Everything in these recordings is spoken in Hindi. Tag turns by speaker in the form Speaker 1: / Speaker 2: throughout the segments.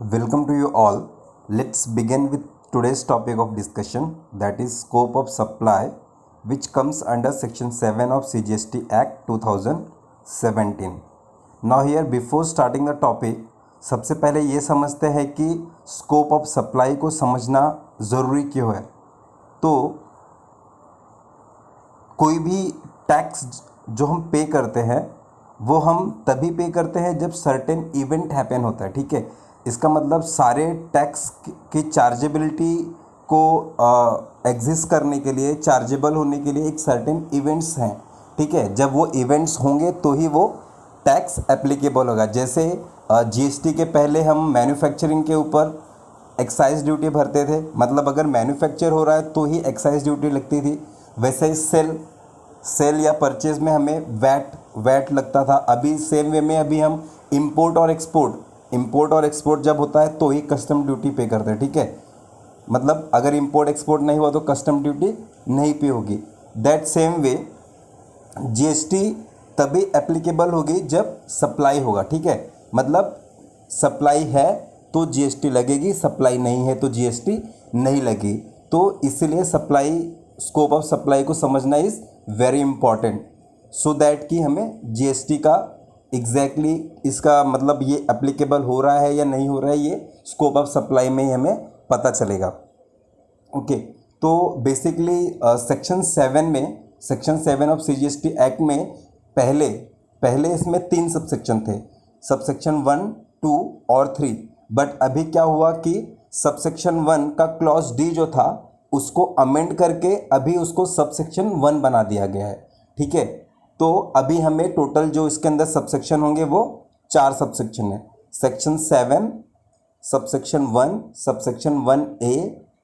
Speaker 1: Welcome to you all. Let's begin with today's topic of discussion, that is scope of supply, which comes under section 7 of CGST Act 2017. Now here before starting the topic, सबसे पहले ये समझते हैं कि स्कोप ऑफ सप्लाई को समझना ज़रूरी क्यों है। तो कोई भी टैक्स जो हम पे करते हैं वो हम तभी पे करते हैं जब सर्टेन इवेंट हैपन होता है, ठीक है। इसका मतलब सारे टैक्स की चार्जेबिलिटी को एग्जिस्ट करने के लिए, चार्जेबल होने के लिए एक सर्टेन इवेंट्स हैं, ठीक है। जब वो इवेंट्स होंगे तो ही वो टैक्स एप्लीकेबल होगा। जैसे जीएसटी के पहले हम मैन्युफैक्चरिंग के ऊपर एक्साइज ड्यूटी भरते थे, मतलब अगर मैन्युफैक्चर हो रहा है तो ही एक्साइज ड्यूटी लगती थी। वैसे ही सेल या परचेज में हमें वैट लगता था। अभी सेम वे में अभी हम इंपोर्ट और एक्सपोर्ट जब होता है तो ही कस्टम ड्यूटी पे करते हैं, ठीक है। मतलब अगर इंपोर्ट एक्सपोर्ट नहीं हुआ तो कस्टम ड्यूटी नहीं पे होगी। दैट सेम वे जीएसटी तभी एप्लीकेबल होगी जब सप्लाई होगा, ठीक है। मतलब सप्लाई है तो जीएसटी लगेगी, सप्लाई नहीं है तो जीएसटी नहीं लगी। तो इसीलिए स्कोप ऑफ सप्लाई को समझना is very important, so that कि हमें जीएसटी का एग्जैक्टली इसका मतलब ये एप्लीकेबल हो रहा है या नहीं हो रहा है, ये स्कोप ऑफ सप्लाई में ही हमें पता चलेगा। ओके, तो basically section 7 of CGST act में पहले इसमें 3 सबसेक्शन थे, सबसेक्शन 1, 2 और 3। बट अभी क्या हुआ कि सबसेक्शन 1 का क्लॉज डी जो था उसको अमेंड करके अभी उसको सबसेक्शन 1 बना दिया गया है, ठीक है। तो अभी हमें टोटल जो इसके अंदर सबसेक्शन होंगे वो 4 सबसेक्शन है। Section 7, subsection 1, subsection 1A,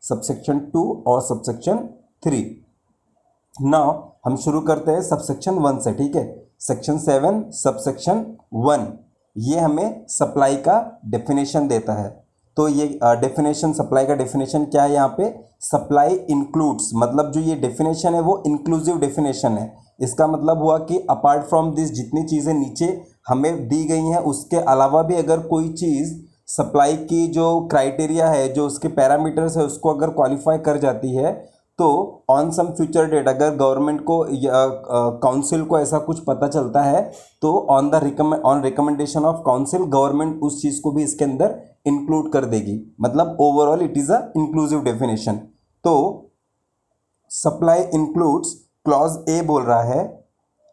Speaker 1: subsection 2 और सबसेक्शन 3। नाउ हम शुरू करते हैं सबसेक्शन 1 से, ठीक है। सेक्शन 7 सबसेक्शन 1 ये हमें सप्लाई का डेफिनेशन देता है। तो ये डेफिनेशन, सप्लाई का डेफिनेशन क्या है यहाँ पे? सप्लाई इंक्लूड्स, मतलब जो ये डेफिनेशन है वो इंक्लूसिव डेफिनेशन है। इसका मतलब हुआ कि अपार्ट फ्रॉम दिस जितनी चीज़ें नीचे हमें दी गई हैं उसके अलावा भी अगर कोई चीज़ सप्लाई की जो क्राइटेरिया है, जो उसके पैरामीटर्स है, उसको अगर क्वालिफाई कर जाती है तो ऑन सम फ्यूचर डेट अगर गवर्नमेंट को या काउंसिल को ऐसा कुछ पता चलता है तो on recommendation of council government उस चीज़ को भी इसके अंदर इंक्लूड कर देगी। मतलब overall it is a inclusive definition. तो सप्लाई इंक्लूड्स, क्लॉज ए बोल रहा है,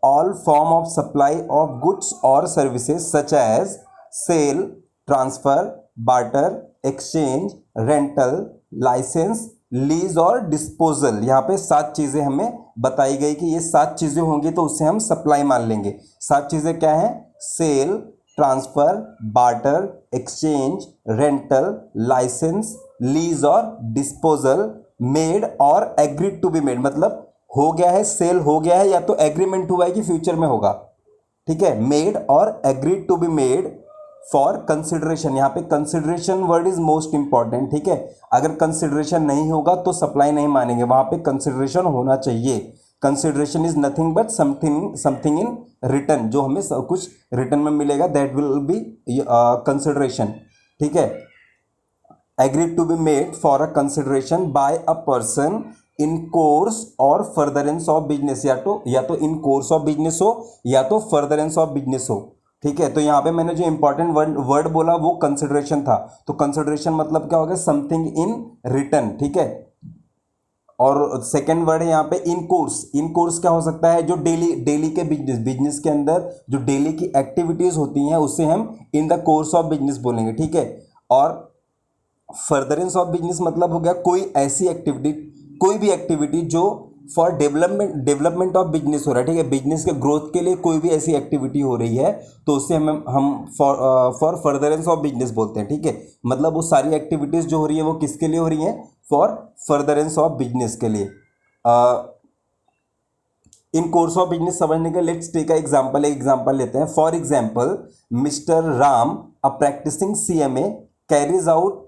Speaker 1: all form of supply of goods और services such as sale, transfer, barter, exchange, rental, licence, lease और डिस्पोजल। यहाँ पे 7 चीज़ें हमें बताई गई कि ये 7 चीज़ें होंगी तो उससे हम सप्लाई मान लेंगे। 7 चीज़ें क्या हैं? Sale, transfer, barter, exchange, rental, licence, lease और डिस्पोजल, मेड और एग्रीड टू बी मेड। मतलब हो गया है, सेल हो गया है या तो एग्रीमेंट हुआ है कि फ्यूचर में होगा, ठीक है। मेड और agreed to be made for consideration. यहाँ पे consideration word is most important, ठीक है। अगर कंसिडरेशन नहीं होगा तो सप्लाई नहीं मानेंगे, वहां पे कंसिडरेशन होना चाहिए। Consideration is nothing but something in return, जो हमें सब कुछ रिटर्न में मिलेगा, दैट विल बी कंसिडरेशन, ठीक है। Agreed to be made for a consideration by a person in course और फर्दरेंस ऑफ बिजनेस, या तो इन कोर्स ऑफ बिजनेस हो या तो फर्दरेंस ऑफ बिजनेस हो, ठीक है। तो यहाँ पे मैंने जो इंपॉर्टेंट वर्ड बोला वो कंसिडरेशन था। तो कंसिडरेशन मतलब क्या हो गया? समथिंग इन रिटर्न, ठीक है। और सेकंड वर्ड है यहाँ पे इन कोर्स। इन कोर्स क्या हो सकता है? जो डेली के बिजनेस के अंदर जो डेली की एक्टिविटीज होती हैं उससे हम in the course of business बोलेंगे, ठीक है। और फर्दरेंस ऑफ बिजनेस मतलब हो गया कोई भी एक्टिविटी जो फॉर डेवलपमेंट ऑफ बिजनेस हो रहा है, ठीक है। बिजनेस के ग्रोथ के लिए कोई भी ऐसी एक्टिविटी हो रही है तो उससे हम फॉर फर्दरेंस ऑफ बिजनेस बोलते हैं, ठीक है। मतलब वो सारी एक्टिविटीज जो हो रही है वो किसके लिए हो रही है? फॉर फर्दरेंस ऑफ बिजनेस के लिए। इन कोर्स ऑफ बिजनेस समझने के लेट्स टेक अ एग्जांपल, एक एग्जांपल लेते हैं। For example, Mr Ram, a practising CMA, carries out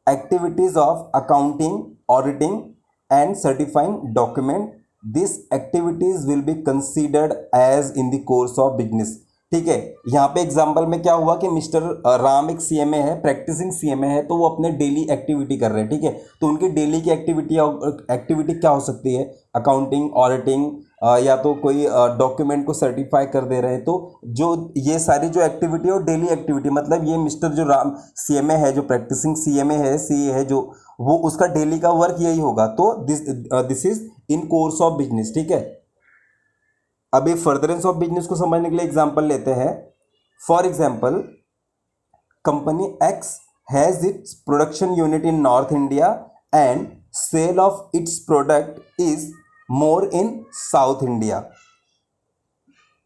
Speaker 1: activities of accounting, auditing and certifying document. These activities will be considered as in the course of business, ठीक है। यहाँ पे एग्जाम्पल में क्या हुआ कि मिस्टर राम एक सीएमए है, प्रैक्टिसिंग सीएमए है, तो वो अपने डेली एक्टिविटी कर रहे हैं, ठीक है। तो उनकी डेली की एक्टिविटी क्या हो सकती है, अकाउंटिंग, ऑडिटिंग, या तो कोई डॉक्यूमेंट को सर्टिफाई कर दे रहे हैं। तो जो ये सारी जो एक्टिविटी है वो डेली एक्टिविटी, मतलब ये मिस्टर जो राम सीएमए है, जो प्रैक्टिसिंग सीएमए है, सीए है, जो वो उसका डेली का वर्क यही होगा। तो this is in course of business, ठीक है। अभी फर्दरेंस ऑफ बिजनेस को समझने के लिए एग्जांपल लेते हैं। For example, company X has its production unit in North India and sale of its product is more in South India.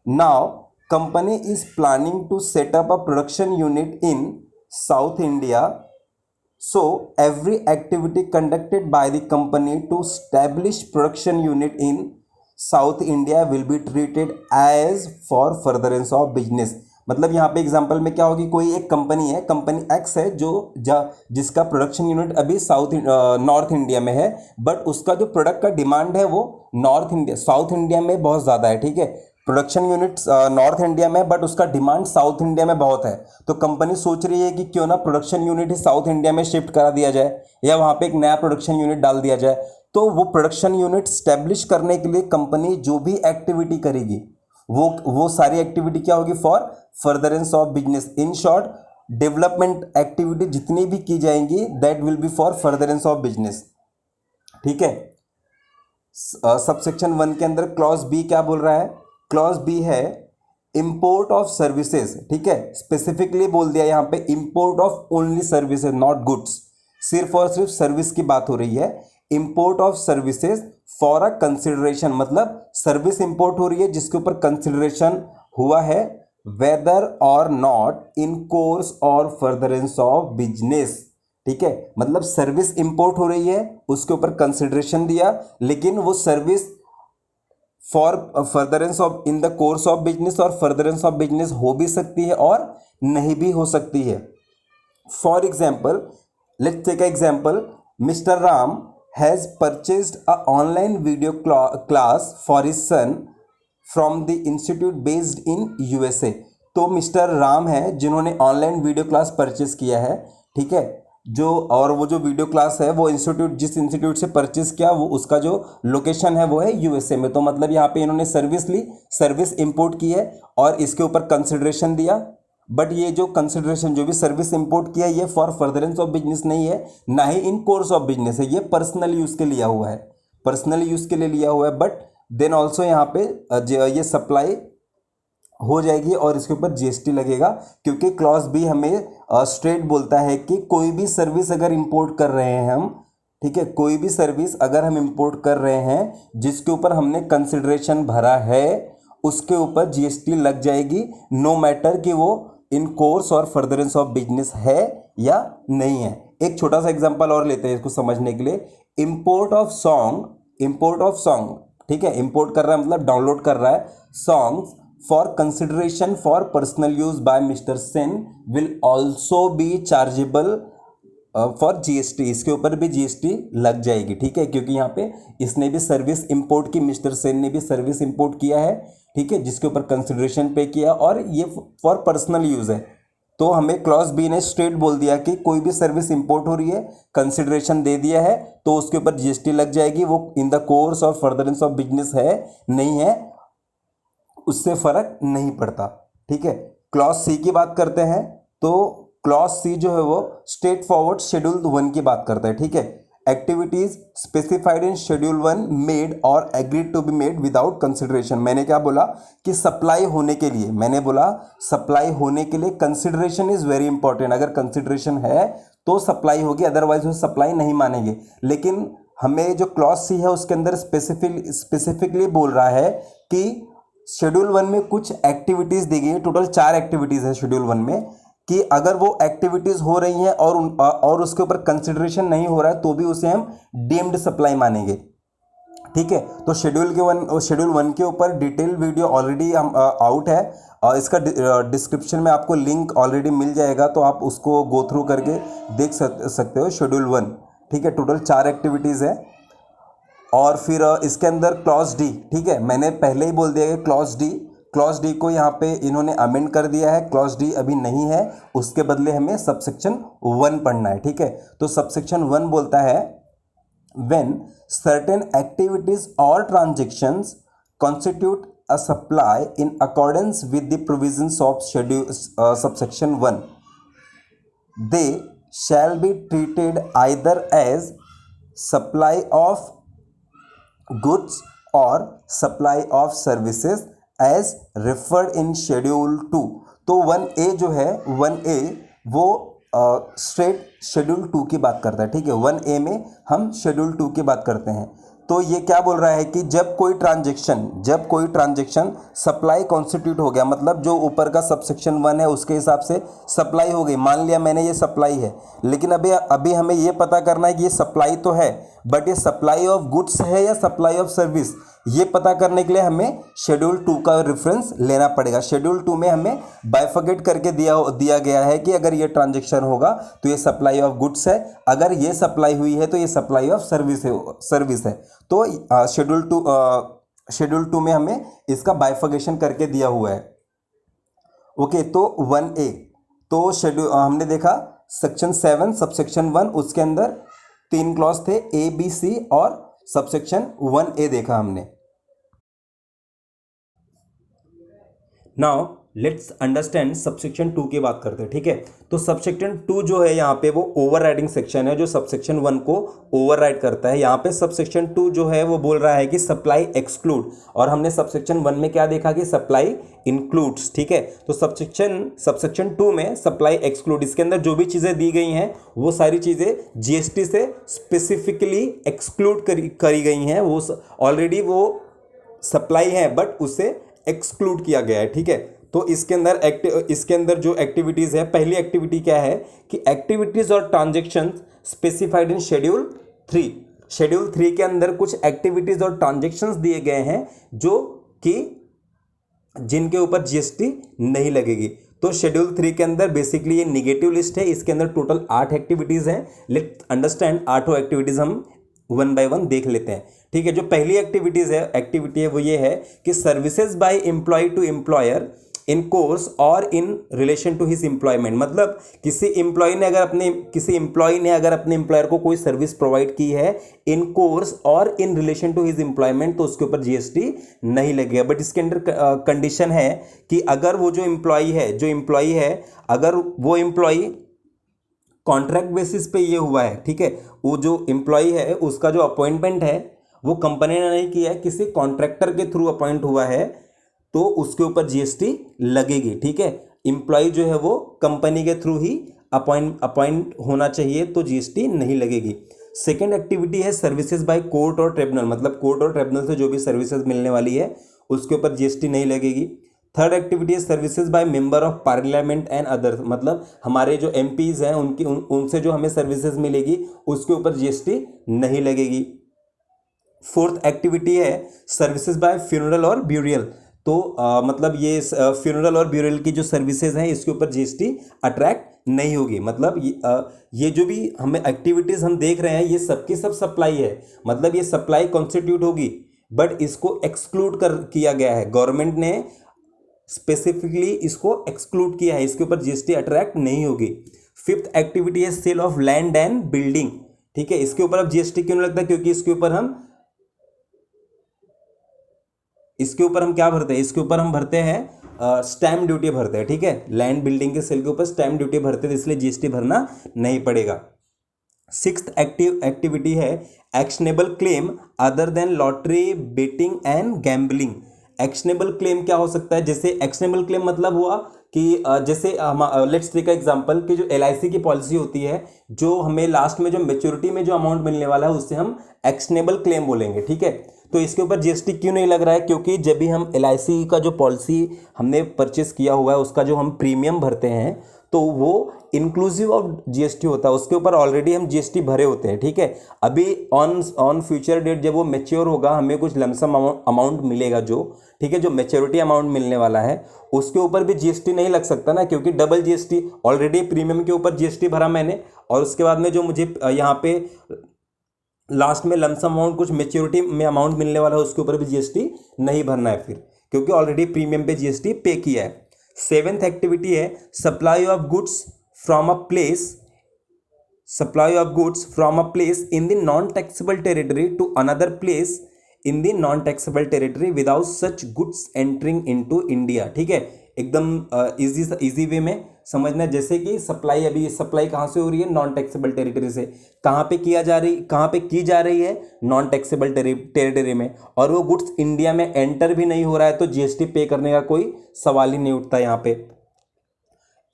Speaker 1: Now company is planning to set up a production unit in South India, so every activity conducted by the company to establish production unit in South India will be treated as for furtherance of business। मतलब यहाँ पे एग्जांपल में क्या होगी, कोई एक कंपनी है, कंपनी एक्स है, जो जिसका प्रोडक्शन यूनिट अभी नॉर्थ इंडिया में है, बट उसका जो प्रोडक्ट का डिमांड है वो साउथ इंडिया में बहुत ज़्यादा है, ठीक है। प्रोडक्शन यूनिट नॉर्थ इंडिया में, बट उसका डिमांड साउथ इंडिया में बहुत है। तो कंपनी सोच रही है कि क्यों ना प्रोडक्शन यूनिट ही साउथ इंडिया में शिफ्ट करा दिया जाए, या वहाँ पे एक नया प्रोडक्शन यूनिट डाल दिया जाए। तो वो प्रोडक्शन यूनिट स्टैब्लिश करने के लिए कंपनी जो भी एक्टिविटी करेगी वो सारी एक्टिविटी क्या होगी, for furtherance of business. In short, development activity जितनी भी की जाएंगी that will be for furtherance of business, ठीक है। सबसेक्शन 1 के अंदर क्लॉज बी क्या बोल रहा है, क्लॉज बी है इंपोर्ट ऑफ सर्विसेज, ठीक है। स्पेसिफिकली बोल दिया यहाँ पे import of only services, not goods, सिर्फ और सिर्फ सर्विस की बात हो रही है। Import of services for a consideration, मतलब सर्विस इंपोर्ट हो रही है जिसके ऊपर कंसिडरेशन हुआ है, वेदर और नॉट इन कोर्स और फर्दरेंस ऑफ बिजनेस, ठीक है। मतलब सर्विस इंपोर्ट हो रही है, उसके ऊपर कंसिडरेशन दिया, लेकिन वो service for furtherance of in the course of business और फर्दरेंस ऑफ बिजनेस हो भी सकती है और नहीं भी हो सकती है। For example, let's take example, Mr Ram has purchased a online video class for his son from the institute based in USA. तो मिस्टर राम है जिन्होंने ऑनलाइन वीडियो क्लास परचेज किया है, ठीक है। वो जो वीडियो क्लास है वो जिस इंस्टीट्यूट से परचेज किया, वो उसका जो लोकेशन है वो है यूएसए में। तो मतलब यहाँ पे इन्होंने सर्विस इंपोर्ट की है और इसके ऊपर कंसिडरेशन दिया, बट ये जो कंसिडरेशन जो भी सर्विस इंपोर्ट किया ये फॉर फर्दरेंस ऑफ बिजनेस नहीं है, ना ही इन कोर्स ऑफ बिजनेस है, ये पर्सनल यूज के लिया हुआ है, पर्सनल यूज के लिए लिया हुआ है। बट देन ऑल्सो यहाँ पे ये सप्लाई हो जाएगी और इसके ऊपर जीएसटी लगेगा, क्योंकि क्लॉज बी हमें स्ट्रेट बोलता है कि कोई भी सर्विस अगर इंपोर्ट कर रहे हैं हम, ठीक है, कोई भी सर्विस अगर हम इंपोर्ट कर रहे हैं जिसके ऊपर हमने कंसिडरेशन भरा है, उसके ऊपर जीएसटी लग जाएगी, नो मैटर कि वो इन कोर्स और फर्दरेंस ऑफ बिजनेस है या नहीं है। एक छोटा सा एग्जांपल और लेते हैं इसको समझने के लिए। इंपोर्ट ऑफ सॉन्ग, ठीक है, इंपोर्ट कर रहा है मतलब डाउनलोड कर रहा है songs for consideration for personal use by mister Sen will also be chargeable for GST. इसके ऊपर भी जीएसटी लग जाएगी, ठीक है, क्योंकि यहाँ पे इसने भी सर्विस इंपोर्ट की, मिस्टर सेन ने भी सर्विस इंपोर्ट किया है, ठीक है, जिसके ऊपर कंसिडरेशन पे किया और ये फॉर पर्सनल यूज है। तो हमें क्लॉज बी ने स्ट्रेट बोल दिया कि कोई भी सर्विस इंपोर्ट हो रही है, कंसिडरेशन दे दिया है, तो उसके ऊपर जीएसटी लग जाएगी, वो इन द कोर्स और फर्दरेंस ऑफ बिजनेस है नहीं है, उससे फर्क नहीं पड़ता, ठीक है। क्लॉज सी की बात करते हैं, तो क्लॉज सी जो है वो स्ट्रेट फॉरवर्ड शेड्यूल 1 की बात करता है, ठीक है। Activities specified in schedule 1 made और agreed to be made without consideration. मैंने क्या बोला कि सप्लाई होने के लिए, मैंने बोला सप्लाई होने के लिए कंसिडरेशन इज वेरी इंपॉर्टेंट। अगर कंसिडरेशन है तो सप्लाई होगी, अदरवाइज वो सप्लाई नहीं मानेंगे। लेकिन हमें जो क्लॉज सी है उसके अंदर स्पेसिफिकली बोल रहा है कि शेड्यूल 1 में कुछ एक्टिविटीज दी गई है, टोटल 4 एक्टिविटीज है शेड्यूल 1 में, कि अगर वो एक्टिविटीज हो रही हैं और उसके ऊपर कंसिडरेशन नहीं हो रहा है तो भी उसे हम डीम्ड सप्लाई मानेंगे, ठीक है। तो शेड्यूल 1 के ऊपर डिटेल वीडियो ऑलरेडी हम आउट है, इसका डिस्क्रिप्शन में आपको लिंक ऑलरेडी मिल जाएगा, तो आप उसको गो थ्रू करके देख सकते हो। शेड्यूल 1, ठीक है, टोटल 4 एक्टिविटीज़ है। और फिर इसके अंदर क्लॉज डी, ठीक है, मैंने पहले ही बोल दिया कि क्लॉज डी को यहाँ पे इन्होंने अमेंड कर दिया है, क्लॉज डी अभी नहीं है, उसके बदले हमें सबसेक्शन 1 पढ़ना है। ठीक है, तो सबसेक्शन 1 बोलता है when certain activities or transactions constitute a supply in accordance with the provisions of schedule subsection 1, they shall be treated either as supply of goods or supply of services as referred in schedule 2। तो 1A जो है 1A वो स्ट्रेट शेड्यूल 2 की बात करता है। ठीक है, 1A में हम शेड्यूल 2 की बात करते हैं। तो ये क्या बोल रहा है कि जब कोई ट्रांजेक्शन सप्लाई कॉन्स्टिट्यूट हो गया, मतलब जो ऊपर का सबसेक्शन 1 है उसके हिसाब से सप्लाई हो गई, मान लिया मैंने ये सप्लाई है, लेकिन अभी हमें ये पता करना है कि ये सप्लाई तो है, बट ये सप्लाई ऑफ गुड्स है या सप्लाई ऑफ सर्विस, ये पता करने के लिए हमें शेड्यूल 2 का रेफरेंस लेना पड़ेगा। शेड्यूल 2 में हमें बाइफर्केट करके दिया गया है कि अगर ये ट्रांजेक्शन होगा तो ये सप्लाई ऑफ गुड्स है, अगर ये सप्लाई हुई है तो ये सप्लाई ऑफ सर्विस है। तो शेड्यूल 2 में हमें इसका बाइफर्केशन करके दिया हुआ है। ओके, तो 1A तो शेड्यूल हमने देखा सेक्शन 7 सबसेक्शन 1, उसके अंदर 3 क्लॉज थे A, B, C और सबसेक्शन 1A देखा हमने। नाउ लेट्स अंडरस्टैंड सबसेक्शन 2 की बात करते हैं। ठीक है, तो सबसेक्शन 2 जो है यहाँ पे वो ओवरराइडिंग सेक्शन है जो सबसेक्शन 1 को ओवरराइड करता है। यहाँ पे सबसेक्शन 2 जो है वो बोल रहा है कि सप्लाई एक्सक्लूड, और हमने सबसेक्शन 1 में क्या देखा कि सप्लाई इंक्लूड्स। ठीक है, तो सबसेक्शन 2 में सप्लाई एक्सक्लूड, इसके अंदर जो भी चीज़ें दी गई हैं वो सारी चीज़ें जीएसटी से स्पेसिफिकली एक्सक्लूड करी गई हैं। वो ऑलरेडी वो सप्लाई है बट उसे एक्सक्लूड किया गया है। ठीक है, तो इसके अंदर जो एक्टिविटीज़ है, पहली एक्टिविटी क्या है कि एक्टिविटीज़ और transaction specified in schedule 3। Schedule 3 के अंदर कुछ एक्टिविटीज़ और ट्रांजेक्शन्स दिए गए हैं जो कि जिनके ऊपर जीएसटी नहीं लगेगी। तो शेड्यूल 3 के अंदर बेसिकली ये निगेटिव लिस्ट है, इसके अंदर टोटल 8 एक्टिविटीज़ हैं। लेट्स अंडरस्टैंड 8 एक्टिविटीज़ हम 1 बाय 1 देख लेते हैं। ठीक है, जो पहली एक्टिविटी है वो ये है कि services by employee to employer in course और in relation to his employment, मतलब किसी एम्प्लॉय ने अगर अपने एम्प्लॉयर को कोई सर्विस प्रोवाइड की है इन कोर्स और in relation to his employment, तो उसके ऊपर जीएसटी नहीं लगेगा। बट इसके अंदर कंडीशन है कि अगर वो जो एम्प्लॉय है अगर वो एम्प्लॉय कॉन्ट्रैक्ट बेसिस पे ये हुआ है, ठीक है, वो जो एम्प्लॉय है उसका जो अपॉइंटमेंट है वो कंपनी ने नहीं किया है, किसी कॉन्ट्रैक्टर के थ्रू अपॉइंट हुआ है, तो उसके ऊपर जीएसटी लगेगी। ठीक है, एम्प्लॉय जो है वो कंपनी के थ्रू ही अपॉइंट होना चाहिए, तो जीएसटी नहीं लगेगी। सेकेंड एक्टिविटी है सर्विसेज बाय कोर्ट और ट्रिब्यूनल, मतलब कोर्ट और ट्रिब्यूनल से जो भी सर्विसेज मिलने वाली है उसके ऊपर जीएसटी नहीं लगेगी। थर्ड एक्टिविटी है services by member of parliament and others, मतलब हमारे जो एमपीज हैं उनसे जो हमें सर्विसेज मिलेगी उसके ऊपर जीएसटी नहीं लगेगी। फोर्थ एक्टिविटी है सर्विसेज बाय फ्यूनरल और ब्यूरियल, तो मतलब ये फ्यूनरल और ब्यूरियल की जो सर्विसेज हैं इसके ऊपर जीएसटी अट्रैक्ट नहीं होगी। मतलब ये जो भी हमें एक्टिविटीज़ हम देख रहे हैं ये सबकी सब सप्लाई है, मतलब ये सप्लाई कॉन्स्टिट्यूट होगी, बट इसको एक्सक्लूड किया गया है, गवर्नमेंट ने स्पेसिफिकली इसको एक्सक्लूड किया है, इसके ऊपर जीएसटी अट्रैक्ट नहीं होगी। फिफ्थ एक्टिविटी है sale of land and building. ठीक है, इसके ऊपर अब जीएसटी क्यों लगता है, क्योंकि इसके ऊपर हम क्या भरते हैं, इसके ऊपर हम भरते हैं स्टैम्प ड्यूटी भरते हैं। ठीक है, लैंड बिल्डिंग के सेल के ऊपर स्टैम्प ड्यूटी भरते हैं, इसलिए जीएसटी भरना नहीं पड़ेगा। सिक्स्थ एक्टिविटी है actionable claim other than lottery, betting and gambling. Actionable claim क्या हो सकता है, जैसे एक्शनेबल क्लेम मतलब हुआ कि जैसे लेट्स टेक एग्जांपल कि जो एलआईसी की पॉलिसी होती है, जो हमें लास्ट में जो मैच्योरिटी में जो अमाउंट मिलने वाला है उससे हम एक्शनेबल क्लेम बोलेंगे। ठीक है, तो इसके ऊपर जीएसटी क्यों नहीं लग रहा है, क्योंकि जब भी हम एलआईसी का जो पॉलिसी हमने परचेस किया हुआ है उसका जो हम प्रीमियम भरते हैं तो वो इंक्लूसिव ऑफ जीएसटी होता है, उसके ऊपर ऑलरेडी हम जीएसटी भरे होते हैं। ठीक है, अभी ऑन फ्यूचर डेट जब वो मैच्योर होगा हमें कुछ लमसम अमाउंट मिलेगा, जो ठीक है जो मैच्योरिटी अमाउंट मिलने वाला है उसके ऊपर भी जीएसटी नहीं लग सकता ना, क्योंकि डबल जीएसटी, ऑलरेडी प्रीमियम के ऊपर जीएसटी भरा मैंने और उसके बाद में जो मुझे यहाँ पे लास्ट में लमसम अमाउंट कुछ मैच्योरिटी में अमाउंट मिलने वाला है उसके ऊपर भी जीएसटी नहीं भरना है फिर, क्योंकि ऑलरेडी प्रीमियम पे जीएसटी पे किया है। सेवेंथ एक्टिविटी है supply of goods from a place, supply of goods from a place in the non-taxable territory to another place in the non-taxable territory without such goods entering into India। ठीक है, एकदम इजी वे में समझना। जैसे कि सप्लाई, अभी सप्लाई कहाँ से हो रही है, नॉन टैक्सेबल टेरिटरी से। कहाँ पे की जा रही है, नॉन टैक्सेबल टेरिटरी में, और वो गुड्स इंडिया में एंटर भी नहीं हो रहा है तो जीएसटी पे करने का कोई सवाल ही नहीं उठता यहाँ पे।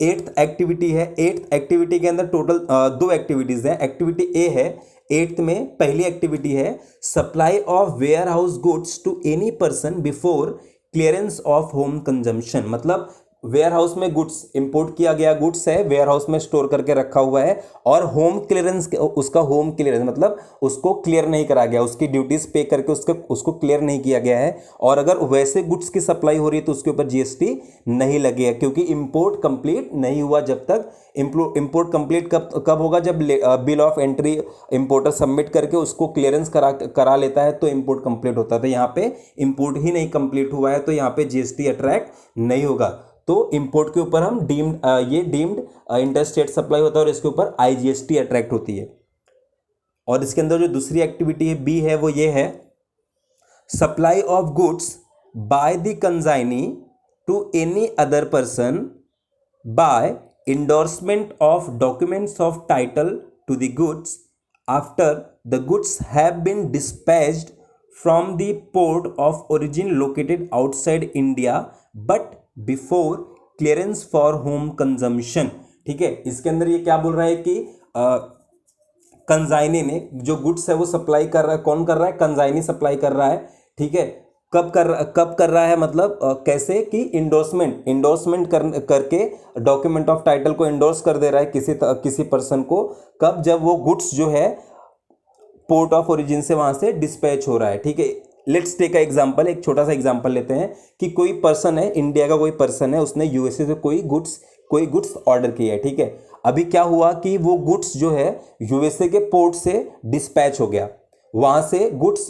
Speaker 1: एट्थ एक्टिविटी है, एट्थ एक्टिविटी के अंदर टोटल दो एक्टिविटीज है। एक्टिविटी ए है एट्थ में, पहली एक्टिविटी है supply of warehouse goods to any person before clearance of home consumption. मतलब वेयर हाउस में गुड्स इंपोर्ट किया गया गुड्स है, वेयर हाउस में स्टोर करके रखा हुआ है, और होम क्लियरेंस, उसका होम क्लियरेंस मतलब उसको क्लियर नहीं करा गया, उसकी ड्यूटीज पे करके उसको क्लियर नहीं किया गया है। और अगर वैसे गुड्स की सप्लाई हो रही है तो उसके ऊपर जीएसटी नहीं लगेगा, क्योंकि इंपोर्ट कंप्लीट नहीं हुआ। जब तक इंपोर्ट कंप्लीट कब होगा, जब bill of entry importer submit करके उसको क्लियरेंस करा लेता है तो इंपोर्ट कंप्लीट होता है। तो यहाँ पे इंपोर्ट ही नहीं कंप्लीट हुआ है तो यहाँ पे जीएसटी अट्रैक्ट नहीं होगा। तो इंपोर्ट के ऊपर हम डीम्ड इंटरस्टेट सप्लाई होता है और इसके ऊपर आईजीएसटी अट्रैक्ट होती है। और इसके अंदर जो दूसरी एक्टिविटी है बी है वो ये है supply of goods by the consignee to any other person by endorsement of documents of title to the goods after the goods have been dispatched from the port of origin located outside India but before clearance for home consumption। ठीक है, इसके अंदर ये क्या बोल रहा है कि कंसाइनी ने जो गुड्स है वो सप्लाई कर रहा है, कौन कर रहा है, कंसाइनी सप्लाई कर रहा है। ठीक है, कब कर रहा है, मतलब कैसे कि इंडोर्समेंट करके डॉक्यूमेंट ऑफ टाइटल को इंडोर्स कर दे रहा है किसी पर्सन को। कब, जब वो गुड्स जो है पोर्ट ऑफ ओरिजिन से वहां से डिस्पैच हो रहा है। ठीक है, लेट्स टेक अ एग्जांपल, एक छोटा सा एग्जांपल लेते हैं कि कोई पर्सन है, इंडिया का कोई पर्सन है, उसने यूएसए से कोई गुड्स ऑर्डर किया है। ठीक है, अभी क्या हुआ कि वो गुड्स जो है यूएसए के पोर्ट से डिस्पैच हो गया, वहां से गुड्स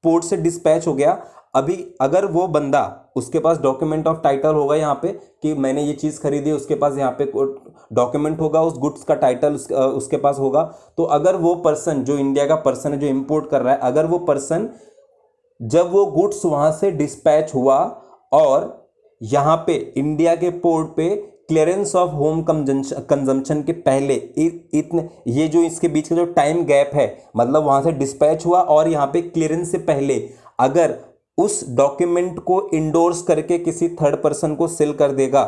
Speaker 1: पोर्ट से डिस्पैच हो गया। अभी अगर वो बंदा, उसके पास डॉक्यूमेंट ऑफ टाइटल होगा यहाँ पे कि मैंने ये चीज़ खरीदी, उसके पास यहाँ पे डॉक्यूमेंट होगा, उस गुड्स का टाइटल उसके पास होगा। तो अगर वो पर्सन, जो इंडिया का पर्सन है जो इंपोर्ट कर रहा है, अगर वो पर्सन जब वो गुड्स वहाँ से डिस्पैच हुआ और यहाँ पे इंडिया के पोर्ट पे क्लियरेंस ऑफ होम कंजम्पशन के पहले इतने, ये जो इसके बीच का जो टाइम गैप है, मतलब वहाँ से डिस्पैच हुआ और यहाँ पे क्लियरेंस से पहले अगर उस डॉक्यूमेंट को इंडोर्स करके किसी थर्ड पर्सन को सेल कर देगा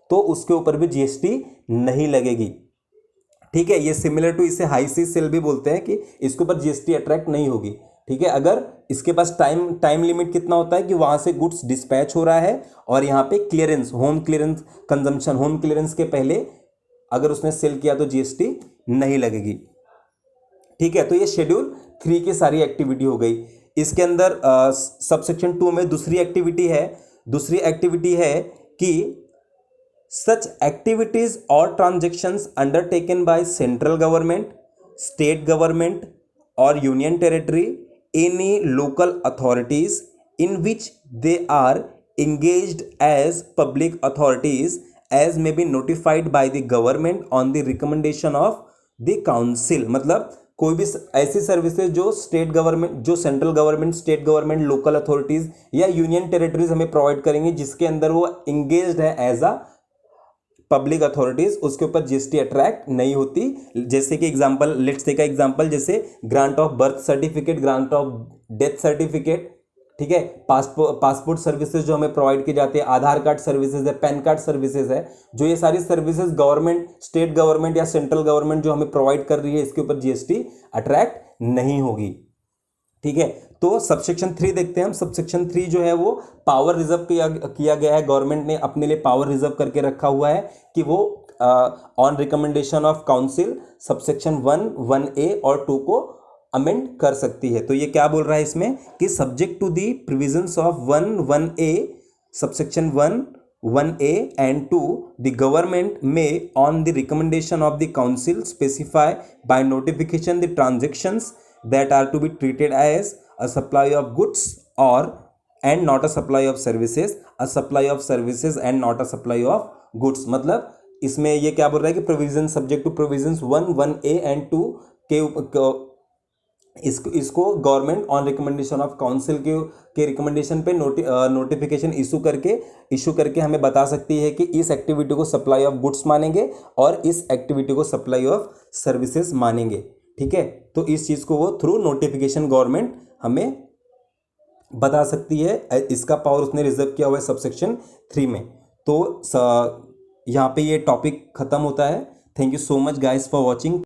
Speaker 1: तो उसके ऊपर भी जीएसटी नहीं लगेगी। ठीक है, ये सिमिलर टू, इसे हाई सी सेल भी बोलते हैं कि इसके ऊपर जीएसटी अट्रैक्ट नहीं होगी। ठीक है, अगर इसके पास टाइम लिमिट कितना होता है कि वहां से गुड्स डिस्पैच हो रहा है और यहाँ पे clearance, home clearance consumption, home clearance के पहले अगर उसने सेल किया तो जीएसटी नहीं लगेगी। ठीक है, तो ये शेड्यूल 3 की सारी एक्टिविटी हो गई। इसके अंदर सबसेक्शन 2 में दूसरी एक्टिविटी है कि सच एक्टिविटीज और transactions undertaken by central government, state government और union territory, any local authorities in which they are engaged as public authorities as may be notified by the government on the recommendation of the council। मतलब कोई भी ऐसी सर्विसेज जो स्टेट गवर्नमेंट, जो central government, state government, local authorities या यूनियन टेरिटरीज हमें प्रोवाइड करेंगे जिसके अंदर वो इंगेज्ड है एज अ पब्लिक अथॉरिटीज, उसके ऊपर जीएसटी अट्रैक्ट नहीं होती। जैसे कि example, let's take a example, जैसे grant of birth certificate, grant of death certificate. ठीक है, पासपोर्ट सर्विसेज जो हमें प्रोवाइड की जाती है, आधार कार्ड सर्विसेज है, पैन कार्ड सर्विसेज है, जो ये सारी सर्विसेज गवर्नमेंट, स्टेट गवर्नमेंट या सेंट्रल गवर्नमेंट जो हमें प्रोवाइड कर रही है, इसके ऊपर जीएसटी अट्रैक्ट नहीं होगी। ठीक है, तो सबसेक्शन 3 देखते हैं हम। सबसेक्शन 3 जो है वो पावर रिजर्व किया गया है, गवर्नमेंट ने अपने लिए पावर रिजर्व करके रखा हुआ है कि वो on recommendation of council subsection 1, 1A और 2 को अमेंड कर सकती है। तो ये क्या बोल रहा है इसमें कि subject to the provisions of 1, 1A, subsection 1, 1A and 2, the government may on the recommendation of the council specify by notification the transactions that are to be treated as a supply of goods or and not a supply of services, a supply of services and not a supply of goods. मतलब इसमें ये क्या बोल रहा है कि provision subject to provisions 1(1)(a) and 2 इसको government on recommendation of council के रिकमेंडेशन पे नोटिफिकेशन इशू करके हमें बता सकती है कि इस एक्टिविटी को सप्लाई ऑफ गुड्स मानेंगे और इस एक्टिविटी को सप्लाई ऑफ सर्विसेज मानेंगे। ठीक है, तो इस चीज़ को वो थ्रू नोटिफिकेशन गवर्नमेंट हमें बता सकती है। इसका पावर उसने रिजर्व किया हुआ है सबसेक्शन 3 में। तो यहाँ पे ये टॉपिक खत्म होता है। Thank you so much guys for watching.